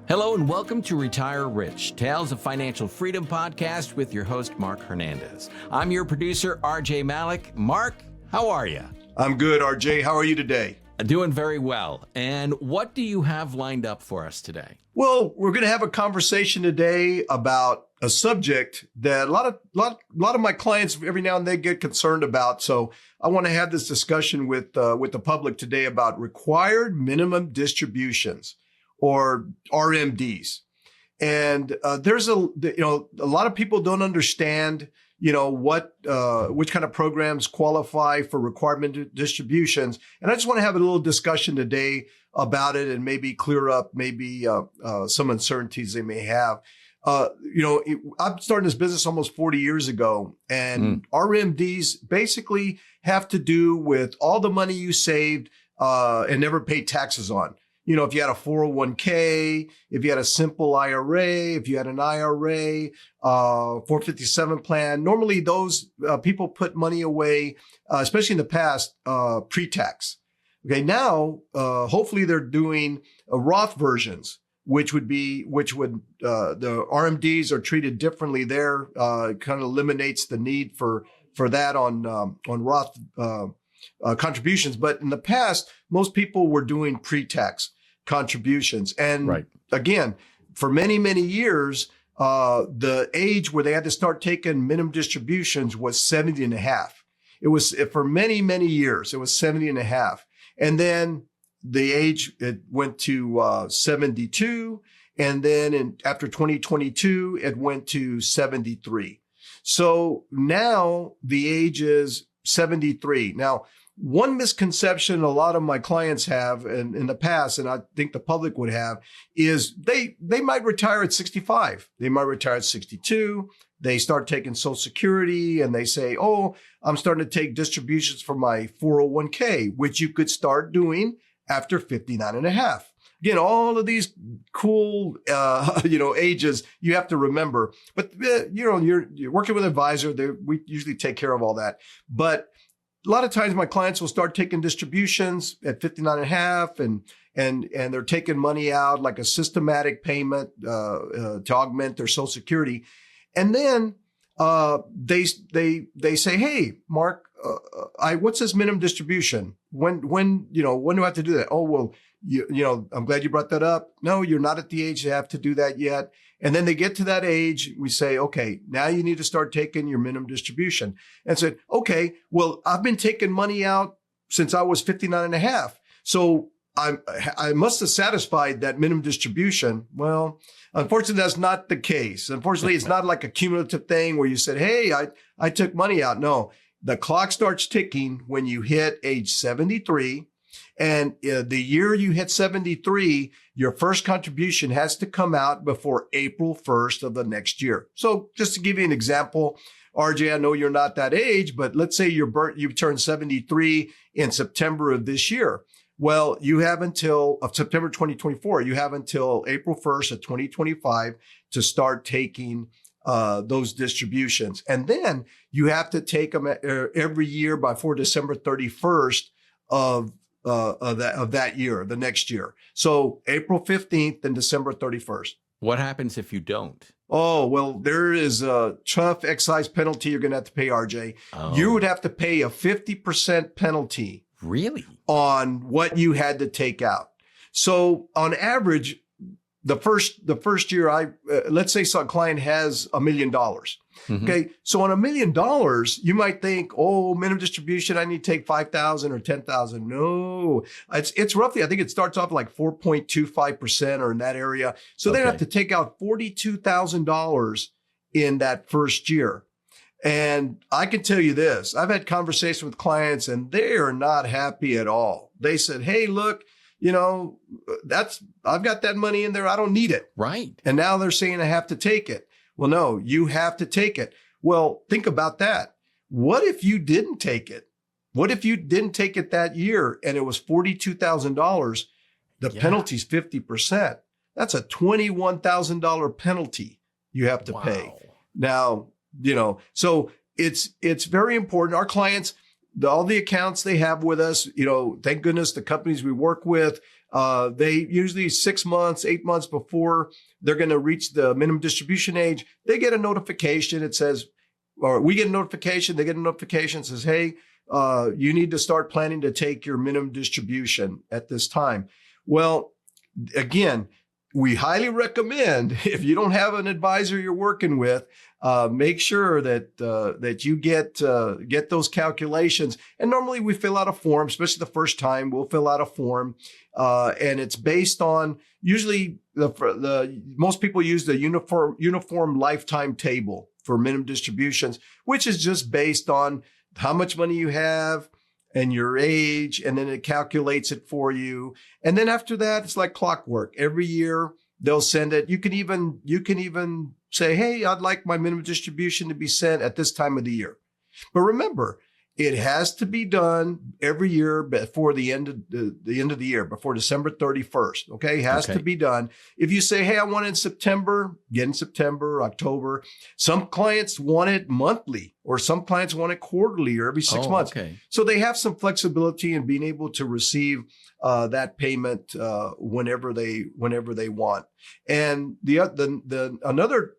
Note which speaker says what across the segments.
Speaker 1: Hello and welcome to Retire Rich, Tales of Financial Freedom podcast with your host, Marc Hernandez. I'm your producer, RJ Malik. Marc, how are you?
Speaker 2: I'm good, RJ. How are you today?
Speaker 1: Doing very well. And what do you have lined up for us today?
Speaker 2: Well, we're going to have a conversation today about a subject that a lot of my clients every now and then get concerned about. So I want to have this discussion with the public today about required minimum distributions, or RMDs. And there's a lot of people don't understand, which kind of programs qualify for requirement distributions. And I just want to have a little discussion today about it and maybe clear up some uncertainties they may have. I'm starting this business almost 40 years ago, and RMDs basically have to do with all the money you saved and never paid taxes on. You know, if you had a 401k, if you had a simple IRA, if you had an IRA, 457 plan, normally those people put money away, especially in the past, pre-tax. Okay, now hopefully they're doing Roth versions, the RMDs are treated differently there. It kind of eliminates the need for that on Roth contributions. But in the past, most people were doing pre-tax contributions. And Again, for many, many years, the age where they had to start taking minimum distributions was 70 and a half. It was for many, many years, it was 70 and a half. And then the age, it went to 72. And then after 2022, it went to 73. So now the age is 73. Now, one misconception a lot of my clients have in the past, and I think the public would have, is they might retire at 65. They might retire at 62. They start taking Social Security and they say, oh, I'm starting to take distributions from my 401k, which you could start doing after 59 and a half. Again, all of these cool, ages you have to remember. But, you're working with an advisor. We usually take care of all that. But a lot of times my clients will start taking distributions at 59 and a half and they're taking money out like a systematic payment to augment their Social Security. And then they say, hey, Marc, what's this minimum distribution? When do I have to do that? Oh, well, I'm glad you brought that up. No, you're not at the age to have to do that yet. And then they get to that age, we say, okay, now you need to start taking your minimum distribution. And said, okay, well, I've been taking money out since I was 59 and a half. So I must have satisfied that minimum distribution. Well, unfortunately, that's not the case. Unfortunately, it's not like a cumulative thing where you said, hey, I took money out. No, the clock starts ticking when you hit age 73. And the year you hit 73, your first contribution has to come out before April 1st of the next year. So just to give you an example, RJ, I know you're not that age, but let's say you turned 73 in September of this year. Well, you have until September 2024, you have until April 1st of 2025 to start taking those distributions. And then you have to take them every year before December 31st of that year, the next year. So April 15th and December 31st.
Speaker 1: What happens if you don't?
Speaker 2: Oh, well, there is a tough excise penalty you're going to have to pay, RJ. Oh. You would have to pay a 50% penalty.
Speaker 1: Really? On
Speaker 2: what you had to take out. So on average, the first year, let's say some client has $1 million. Mm-hmm. Okay. So on $1 million, you might think, oh, minimum distribution, I need to take 5,000 or 10,000. No, it's roughly, I think it starts off like 4.25% or in that area. So they have to take out $42,000 in that first year. And I can tell you this, I've had conversations with clients and they are not happy at all. They said, hey, look, I've got that money in there. I don't need it.
Speaker 1: Right.
Speaker 2: And now they're saying I have to take it. Well, no, you have to take it. Well, think about that. What if you didn't take it? What if you didn't take it that year and it was $42,000? The penalty's 50%. That's a $21,000 penalty you have to pay. Now, so it's very important. Our clients, all the accounts they have with us, thank goodness the companies we work with, they usually 6 months, 8 months before they're going to reach the minimum distribution age, they get a notification. It says, or we get a notification, they get a notification that says, hey, you need to start planning to take your minimum distribution at this time. Well, again, we highly recommend, if you don't have an advisor you're working with, make sure that you get those calculations. And normally we fill out a form, especially the first time. We'll fill out a form, and it's based on usually the most people use the uniform lifetime table for minimum distributions, which is just based on how much money you have and your age, and then it calculates it for you. And then after that, it's like clockwork. Every year they'll send it. You can even say, hey, I'd like my minimum distribution to be sent at this time of the year. But remember, it has to be done every year before the end of the year, before December 31st. Okay. It has to be done. If you say, hey, I want it in September, get in September, October. Some clients want it monthly, or some clients want it quarterly or every 6 months. Okay. So they have some flexibility in being able to receive that payment whenever they want. And the another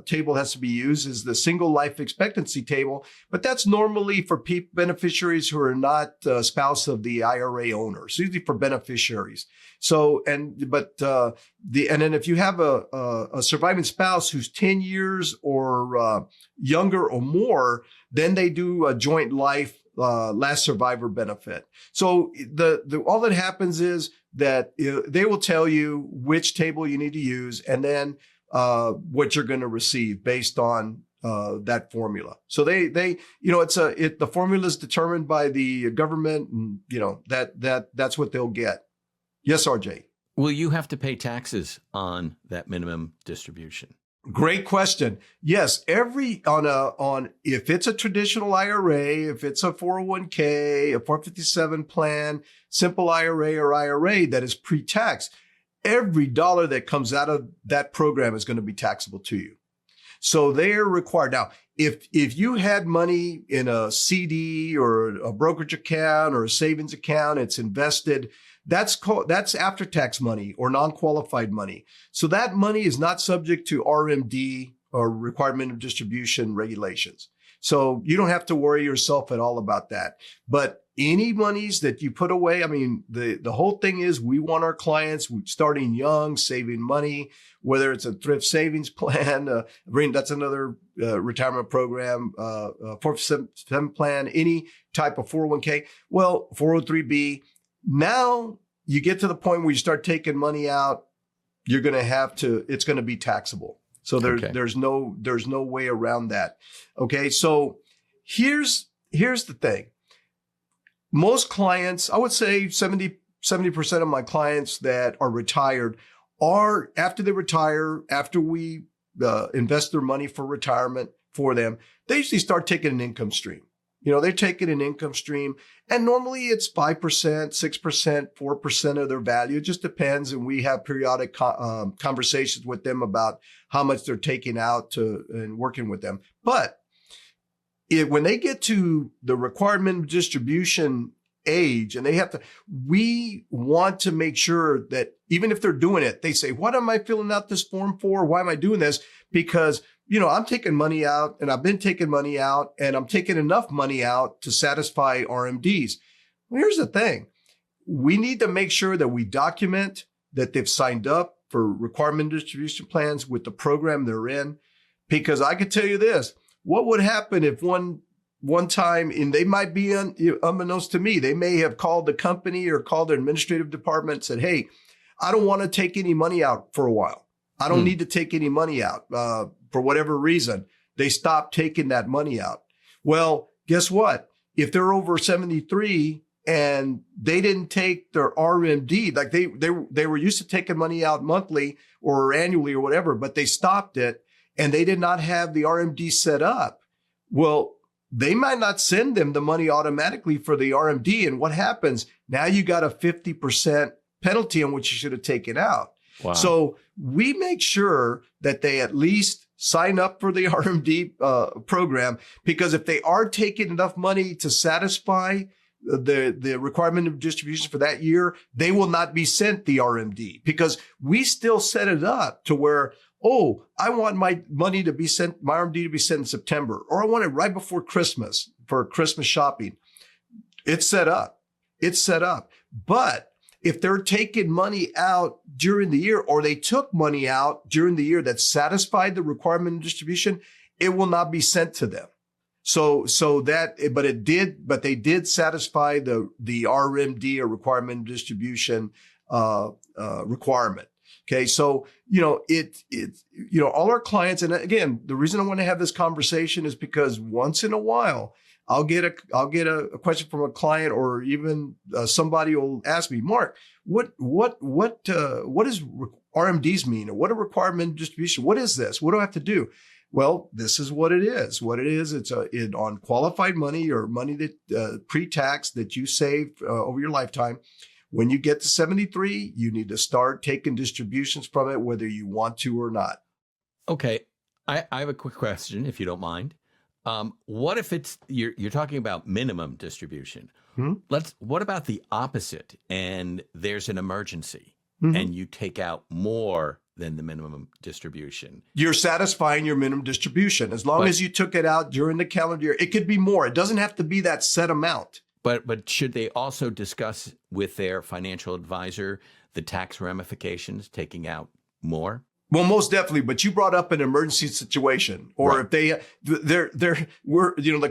Speaker 2: table has to be used is the single life expectancy table, but that's normally for beneficiaries who are not spouse of the IRA owners, usually for beneficiaries. So and then if you have a surviving spouse who's 10 years or younger or more, then they do a joint life last survivor benefit. So all that happens is that they will tell you which table you need to use, and then what you're going to receive based on that formula. So the formula is determined by the government, and that's what they'll get. Yes, RJ.
Speaker 1: Will you have to pay taxes on that minimum distribution?
Speaker 2: Great question. Yes, if it's a traditional IRA, if it's a 401k, a 457 plan, simple IRA or IRA that is pre-tax, every dollar that comes out of that program is going to be taxable to you. So they're required. Now, if you had money in a CD or a brokerage account or a savings account, it's invested, that's after-tax money or non-qualified money. So that money is not subject to RMD or required minimum distribution regulations. So you don't have to worry yourself at all about that. But any monies that you put away, I mean, the whole thing is we want our clients starting young, saving money, whether it's a thrift savings plan, that's another retirement program, 457 plan, any type of 401k, 403b. Now you get to the point where you start taking money out, it's going to be taxable. So there's no way around that. Okay. So here's the thing. Most clients, I would say 70% of my clients that are retired are, after they retire, after we invest their money for retirement for them, they usually start taking an income stream. They're taking an income stream, and normally it's 5%, 6%, 4% of their value. It just depends. And we have periodic conversations with them about how much they're taking out and working with them. But when they get to the required minimum distribution age, and we want to make sure that even if they're doing it, they say, what am I filling out this form for? Why am I doing this? Because I'm taking money out, and I've been taking money out, and I'm taking enough money out to satisfy RMDs. Well, here's the thing. We need to make sure that we document that they've signed up for requirement distribution plans with the program they're in. Because I could tell you this, what would happen if one time, and they might be unbeknownst to me, they may have called the company or called their administrative department and said, hey, I don't want to take any money out for a while. I don't need to take any money out. For whatever reason, they stopped taking that money out. Well, guess what? If they're over 73 and they didn't take their RMD, like they were used to taking money out monthly or annually or whatever, but they stopped it and they did not have the RMD set up. Well, they might not send them the money automatically for the RMD. And what happens? Now you got a 50% penalty on what you should have taken out. Wow. So we make sure that they at least sign up for the RMD program, because if they are taking enough money to satisfy the requirement of distribution for that year, they will not be sent the RMD, because we still set it up to where, oh, I want my money to be sent, my RMD to be sent in September, or I want it right before Christmas for Christmas shopping. It's set up. It's set up. But if they're taking money out during the year, or they took money out during the year that satisfied the requirement of distribution, it will not be sent to them. But they did satisfy the RMD, or requirement of distribution, requirement. Okay. So, all our clients, and again, the reason I want to have this conversation is because once in a while, I'll get a question from a client, or even somebody will ask me, Mark, what does RMDs mean? Or what a requirement of distribution? What is this? What do I have to do? Well, this is what it is. What it is, it's on qualified money, or money that pre-tax that you save over your lifetime. When you get to 73, you need to start taking distributions from it, whether you want to or not.
Speaker 1: Okay. I have a quick question, if you don't mind. What if you're talking about minimum distribution? What about the opposite? And there's an emergency, and you take out more than the minimum distribution.
Speaker 2: You're satisfying your minimum distribution. As long as you took it out during the calendar year, it could be more. It doesn't have to be that set amount.
Speaker 1: But should they also discuss with their financial advisor the tax ramifications, taking out more?
Speaker 2: Well, most definitely. But you brought up an emergency situation, or if the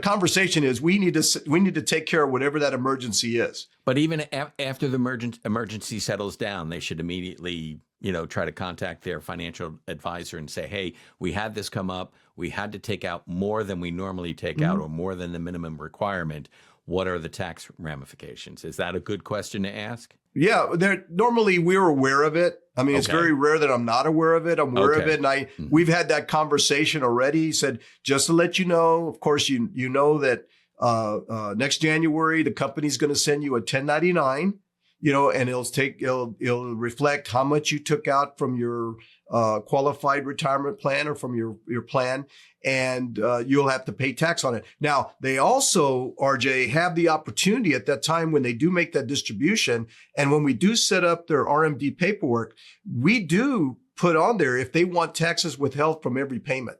Speaker 2: conversation is we need to take care of whatever that emergency is.
Speaker 1: But even after the emergency settles down, they should immediately, try to contact their financial advisor and say, hey, we had this come up. We had to take out more than we normally take out, or more than the minimum requirement. What are the tax ramifications? Is that a good question to ask? Yeah,
Speaker 2: normally we're aware of it. I mean, It's very rare that I'm not aware of it. I'm aware of it. And we've had that conversation already. He said, just to let you know, of course, you know that next January, the company's going to send you a 1099, and it'll reflect how much you took out from your qualified retirement plan, or from your plan, and you'll have to pay tax on it. Now, they also, RJ, have the opportunity at that time when they do make that distribution, and when we do set up their RMD paperwork, we do put on there if they want taxes withheld from every payment.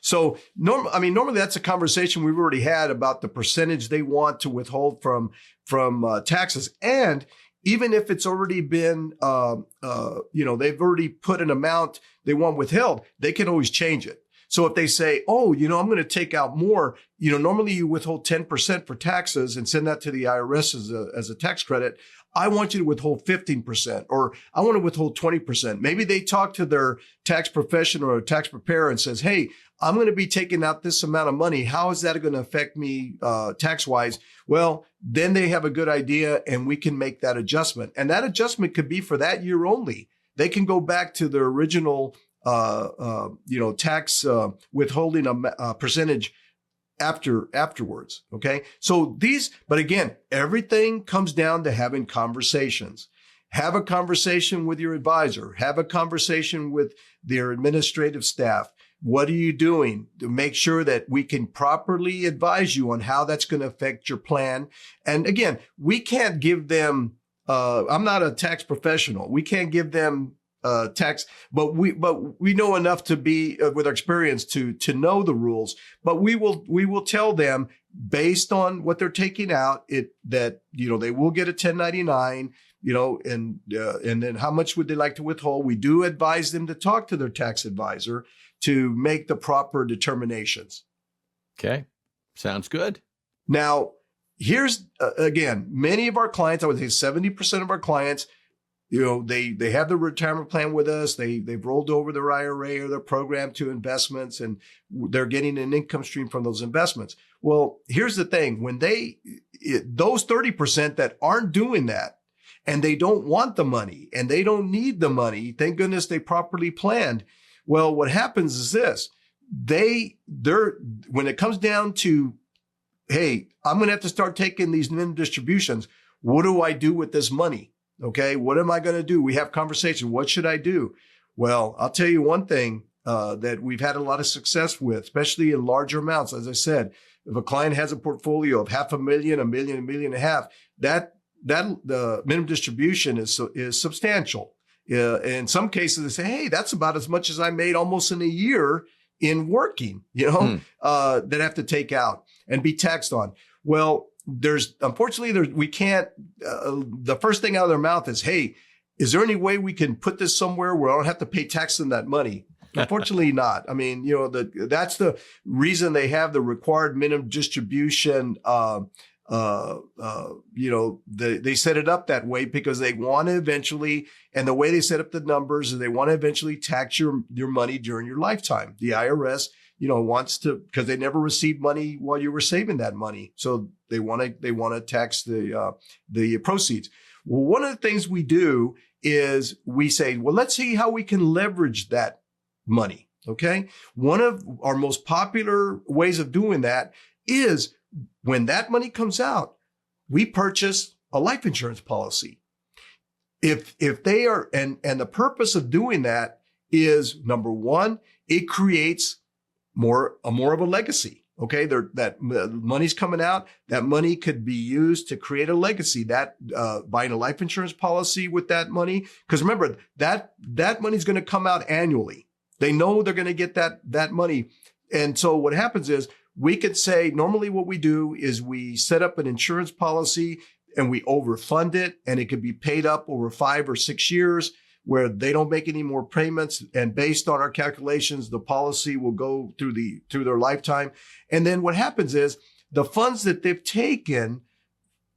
Speaker 2: So normally that's a conversation we've already had about the percentage they want to withhold from taxes. And even if it's already been, they've already put an amount they want withheld, they can always change it. So if they say, oh, I'm going to take out more, normally you withhold 10% for taxes and send that to the IRS as a tax credit. I want you to withhold 15%, or I want to withhold 20%. Maybe they talk to their tax professional or tax preparer and says, hey, I'm going to be taking out this amount of money. How is that going to affect me tax-wise? Well, then they have a good idea, and we can make that adjustment. And that adjustment could be for that year only. They can go back to their original tax withholding percentage afterwards. Okay. So but again, everything comes down to having conversations. Have a conversation with your advisor. Have a conversation with their administrative staff. What are you doing to make sure that we can properly advise you on how that's going to affect your plan? And again, we can't give them, I'm not a tax professional. We can't give them tax, but we know enough to be with our experience to know the rules. But we will tell them based on what they're taking out, that they will get a 1099, and then how much would they like to withhold? We do advise them to talk to their tax advisor to make the proper determinations.
Speaker 1: Okay, sounds good.
Speaker 2: Now, here's again, many of our clients, I would say 70% of our clients, they have their retirement plan with us. They've rolled over their IRA or their program to investments, and they're getting an income stream from those investments. Well, here's the thing. When those 30% that aren't doing that, and they don't want the money and they don't need the money, thank goodness they properly planned. Well, what happens is this, when it comes down to, hey, I'm going to have to start taking these minimum distributions. What do I do with this money? Okay. What am I going to do? We have conversation. What should I do? Well, I'll tell you one thing. that we've had a lot of success with, especially in larger amounts. As I said, if a client has a portfolio of $500,000, $1 million, $1.5 million, that the minimum distribution is substantial. In some cases, they say, hey, that's about as much as I made almost in a year in working, that I have to take out and be taxed on. Well, unfortunately, we can't, the first thing out of their mouth is, hey, is there any way we can put this somewhere where I don't have to pay tax on that money? Unfortunately not. I mean, that's the reason they have the required minimum distribution. They set it up that way because they want to eventually, and the way they set up the numbers is they want to eventually tax your money during your lifetime. The IRS, wants to, because they never received money while you were saving that money. So they want to tax the proceeds. Well, one of the things we do is we say, well, let's see how we can leverage that money. Okay. One of our most popular ways of doing that is when that money comes out, we purchase a life insurance policy. If they are, and the purpose of doing that is, number one, it creates more of a legacy. Okay. That money's coming out. That money could be used to create a legacy. That, buying a life insurance policy with that money. Cause remember that money's going to come out annually. They know they're going to get that money. And so what happens is we could say, normally what we do is we set up an insurance policy and we overfund it, and it could be paid up over 5 or 6 years where they don't make any more payments. And based on our calculations, the policy will go through their lifetime. And then what happens is the funds that they've taken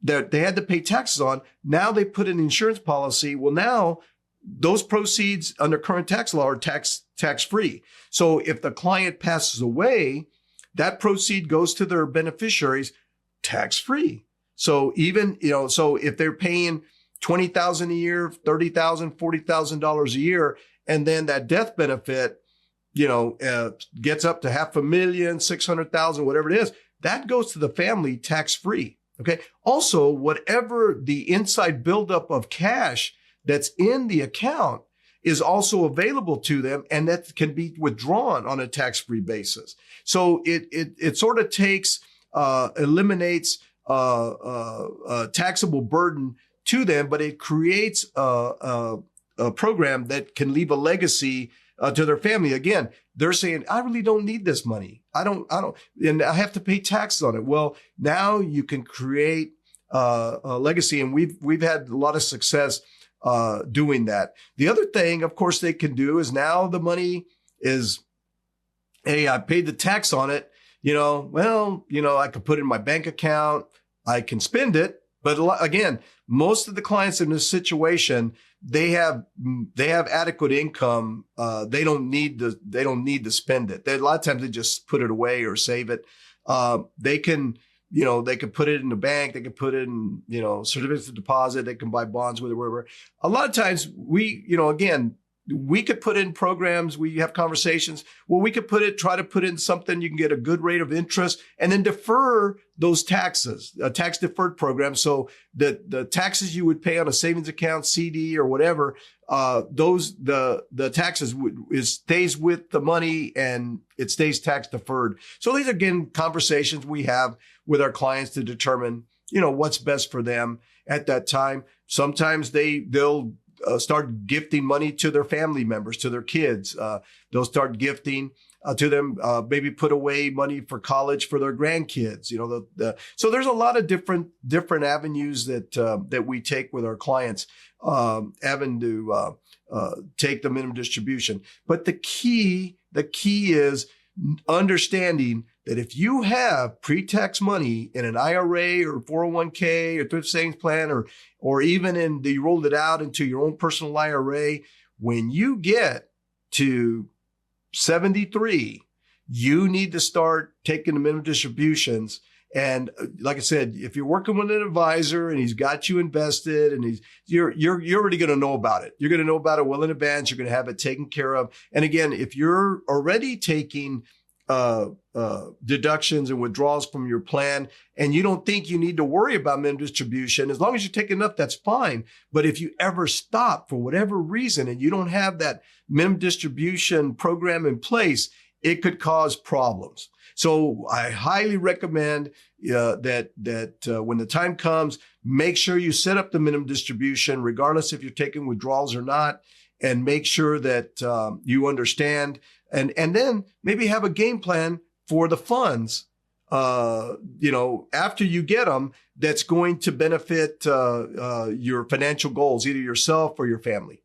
Speaker 2: that they had to pay taxes on, now they put in an insurance policy. Well, now those proceeds under current tax law are tax-free. So if the client passes away, that proceed goes to their beneficiaries tax-free. So even, so if they're paying $20,000 a year, $30,000, $40,000 a year, and then that death benefit, gets up to $500,000, $600,000, whatever it is, that goes to the family tax-free. Okay. Also, whatever the inside buildup of cash that's in the account is also available to them, and that can be withdrawn on a tax-free basis. So it sort of eliminates taxable burden to them, but it creates a program that can leave a legacy to their family. Again, they're saying, I really don't need this money. I don't, and I have to pay taxes on it. Well, now you can create a legacy, and we've had a lot of success doing that. The other thing, of course, they can do is now the money is, hey, I paid the tax on it. I could put it in my bank account. I can spend it. But again, most of the clients in this situation, they have adequate income. They don't need to spend it. A lot of times they just put it away or save it. They can put it in the bank. They can put it in, certificates of deposit. They can buy bonds with it, wherever. A lot of times we could put in programs. We have conversations. Well, we could try to put in something you can get a good rate of interest and then defer those taxes, a tax deferred program. So the taxes you would pay on a savings account, CD or whatever, the taxes stays with the money and it stays tax deferred. So these are, again, conversations we have with our clients to determine, what's best for them at that time. Sometimes they'll start gifting money to their family members, to their kids. They'll start gifting to them, maybe put away money for college for their grandkids. So there's a lot of different avenues that we take with our clients, having to take the minimum distribution. But the key is understanding that if you have pre-tax money in an IRA or 401k or thrift savings plan, or even you rolled it out into your own personal IRA, when you get to 73, you need to start taking the minimum distributions. And like I said, if you're working with an advisor and he's got you invested and you're already going to know about it. You're going to know about it well in advance. You're going to have it taken care of. And again, if you're already taking deductions and withdrawals from your plan, and you don't think you need to worry about minimum distribution, as long as you take enough, that's fine. But if you ever stop for whatever reason and you don't have that minimum distribution program in place, it could cause problems. So I highly recommend that when the time comes, make sure you set up the minimum distribution, regardless if you're taking withdrawals or not, and make sure that you understand, and then maybe have a game plan for the funds, after you get them, that's going to benefit your financial goals, either yourself or your family.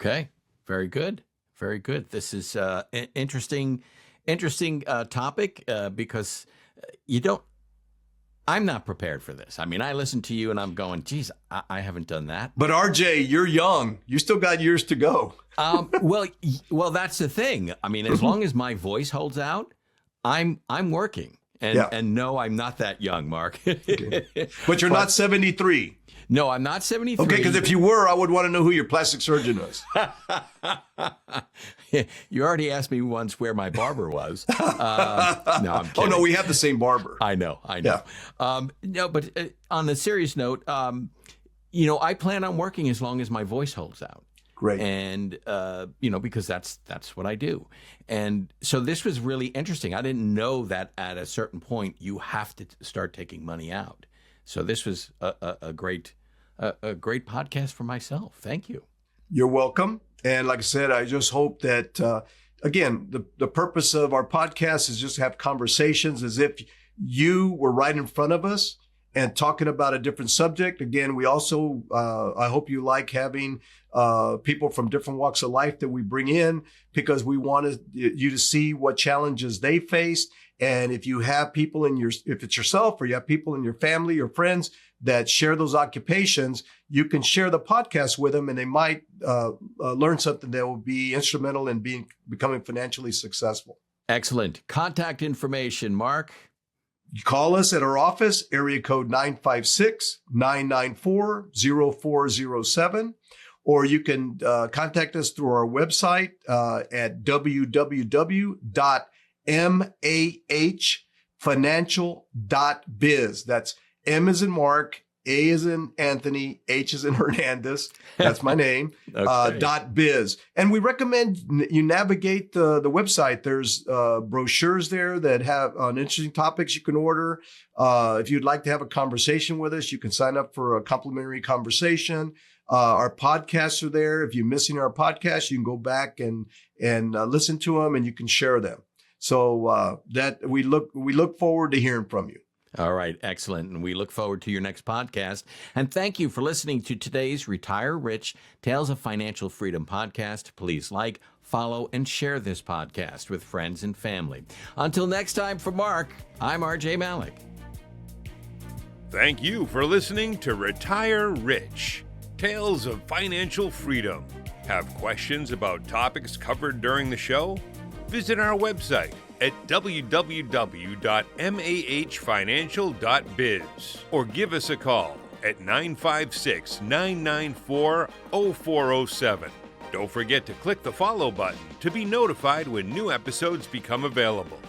Speaker 1: Okay. Very good. Very good. This is an interesting topic because I'm not prepared for this. I mean, I listen to you and I'm going, geez, I haven't done that.
Speaker 2: But RJ, you're young. You still got years to go.
Speaker 1: Well, that's the thing. I mean, as long as my voice holds out, I'm working. And no, I'm not that young, Mark.
Speaker 2: Okay. But you're not 73.
Speaker 1: No, I'm not 73.
Speaker 2: Okay, because if you were, I would want to know who your plastic surgeon was.
Speaker 1: You already asked me once where my barber was. No, I'm kidding.
Speaker 2: Oh, no, we have the same barber.
Speaker 1: I know.
Speaker 2: Yeah.
Speaker 1: No, but on a serious note, I plan on working as long as my voice holds out.
Speaker 2: Great.
Speaker 1: And, because that's what I do. And so this was really interesting. I didn't know that at a certain point you have to start taking money out. So this was a great podcast for myself. Thank you.
Speaker 2: You're welcome. And like I said, I just hope that, again, the purpose of our podcast is just to have conversations as if you were right in front of us and talking about a different subject. Again, we also, I hope you like having people from different walks of life that we bring in, because we want you to see what challenges they faced. And if you have people if it's yourself or you have people in your family or friends that share those occupations, you can share the podcast with them and they might learn something that will be instrumental in becoming financially successful.
Speaker 1: Excellent. Contact information, Mark.
Speaker 2: You call us at our office, area code 956-994-0407, or you can contact us through our website at www.mahfinancial.biz. That's M as in Mark, A as in Anthony, H as in Hernandez. That's my name. Okay. .biz. And we recommend you navigate the website. There's brochures there that have on interesting topics you can order. If you'd like to have a conversation with us, you can sign up for a complimentary conversation. Our podcasts are there. If you're missing our podcast, you can go back and listen to them, and you can share them. So that we look forward to hearing from you.
Speaker 1: All right. Excellent. And we look forward to your next podcast. And thank you for listening to today's Retire Rich Tales of Financial Freedom podcast. Please like, follow, and share this podcast with friends and family. Until next time, for Mark, I'm R.J. Malik.
Speaker 3: Thank you for listening to Retire Rich Tales of Financial Freedom. Have questions about topics covered during the show? Visit our website at www.mahfinancial.biz or give us a call at 956-994-0407. Don't forget to click the follow button to be notified when new episodes become available.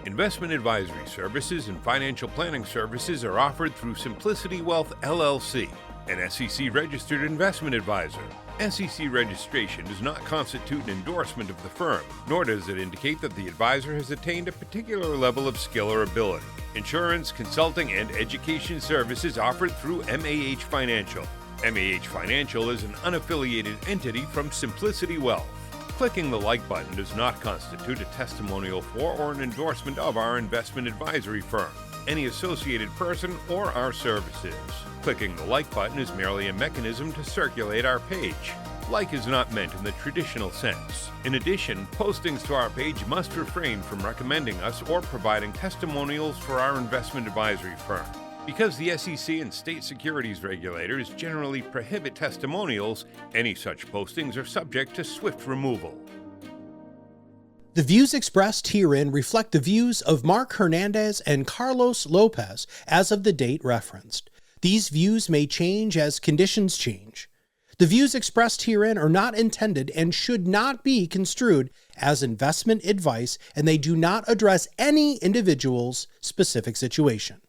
Speaker 3: Investment advisory services and financial planning services are offered through Simplicity Wealth, LLC, an SEC-registered investment advisor. SEC registration does not constitute an endorsement of the firm, nor does it indicate that the advisor has attained a particular level of skill or ability. Insurance, consulting, and education services offered through M.A.H. Financial. M.A.H. Financial is an unaffiliated entity from Simplicity Wealth. Clicking the like button does not constitute a testimonial for or an endorsement of our investment advisory firm, any associated person, or our services. Clicking the like button is merely a mechanism to circulate our page. Like is not meant in the traditional sense. In addition, postings to our page must refrain from recommending us or providing testimonials for our investment advisory firm. Because the SEC and state securities regulators generally prohibit testimonials, any such postings are subject to swift removal.
Speaker 4: The views expressed herein reflect the views of Marc Hernandez and Carlos Lopez as of the date referenced. These views may change as conditions change. The views expressed herein are not intended and should not be construed as investment advice, and they do not address any individual's specific situation.